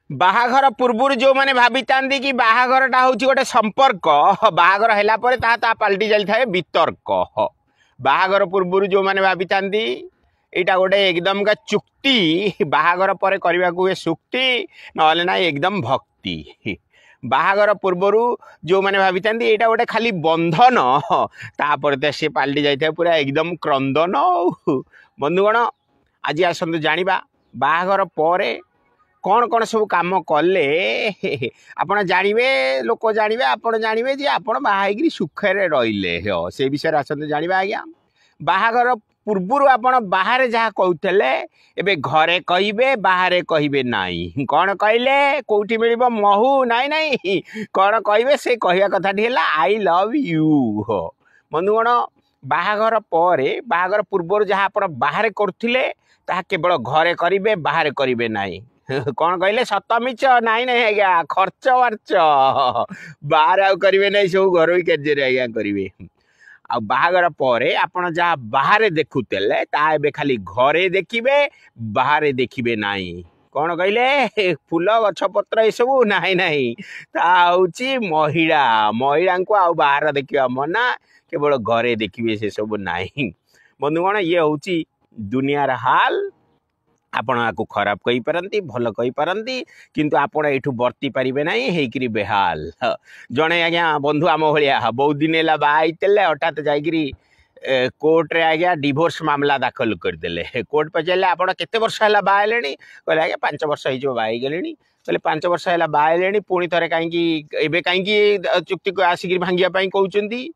बाहाघर पूर्व जो मैंने भावी था कि बाहाघरटा हूँ गोटे संपर्क बाहाघर है पलटि जाए वितर्क बाहाघर पूर्व जो मैंने भावी था यहाँ गोटे एकदम का चुक्ति बाहाघर पर करने को सुक्ति ना ना एकदम भक्ति बाहाघर पूर्वर जो मैंने भावी था यहाँ गोटे खाली बंधन तापर से पलटि जाए पूरा एकदम क्रंदन बंधुगण आज आसतु जाना बाहाघर पर कौन कौन सब काम कले आपण जानवे लोक जानवे आपण जानवे जे आपण बाहाई सुखरे रहिले से विषय आसतु जाना आज्ञा बाहाघर पूर्वर आपण बाहर जहाँ कहते एबे घरे कहे बाहर कहे नाई कौन कहले कौटी मिल महू नाई नाई कौन कहे से कहवा कथाटी है आई लव यू बंधुगण बाहाघर पर बाहाघर पूर्वर जहाँ आपण बाहर करथिले ताहा केवल घरे करिवे बाहर करिवे नाई कौन कहले सत मिच नाई नाई आज्ञा खर्च वर्च बाहर आउ करिवे नाई सब घर कार्य आज्ञा करिवे आ बाहाघर पर आपण जहाँ बाहर देखुले ता खाली घरे देखिए बाहर देखिए नाई कौन कहले फूल गछपत्र ये सब नाई नाई ताऊँ महिला महिला को आ बाहर देखा मना केवल घरे देखिए से सब नाई बंधुगण ये हूँ दुनियार हाल आपण आपको खराब कही पारती भल कही पारती किंतु आपण एठू बर्ती पारे ना हेकरी बेहाल जड़े आज्ञा बंधु आम भाया बहुत दिन है बाहते हठात जाकि कोर्ट रे आज्ञा डिवोर्स मामला दाखल करदे कोर्ट पचारे आप केते वर्ष है बाहले कहले आज्ञा 5 वर्ष हो बाई गले कहले 5 वर्ष है बाहले पुणी थे कहीं कहीं चुक्ति आसिक भांगापी कहते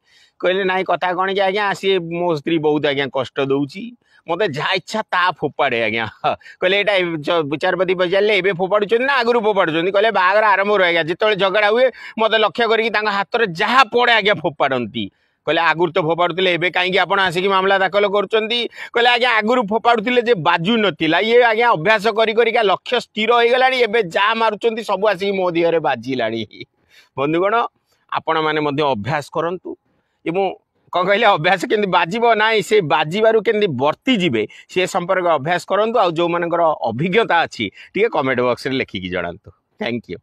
कहले ना कथा कौन कि आज्ञा सी मो स्त्री बहुत आज्ञा कष्ट दौची मत जहाँ इच्छा ता फोपाड़े आज्ञा कहले यहाँ विचारपति पचारे एवं फोपाड़ुं ना आगुरी फोपाड़ुं कहले बाहर आरंभ आज्ञा जिते झगड़ा हुए मत लक्ष्य कर हाथ में जहाँ पड़े आज्ञा फोपाड़ती कहले आगुरी तो फोपाड़ुले एवं कहीं आप आसिक मामला दाखल कर आज्ञा आगुरी फोपाड़ुले जे बाजू नाला ये आज्ञा अभ्यास कर लक्ष्य स्थिर हो गला एवं जहाँ मारुंट सब आसिक मो देह बाजिला बंधुगण आपण मैंने अभ्यास करूँ एवं कौन कहले अभ्यास केमती बाजिबो ना से बाजिबारु केमती वर्ती जिबे से संपर्क अभ्यास करंतु आ जो मानकर अभिज्ञता अच्छी टी कमेंट बॉक्स रे लिखिकी जणांतु थैंक यू।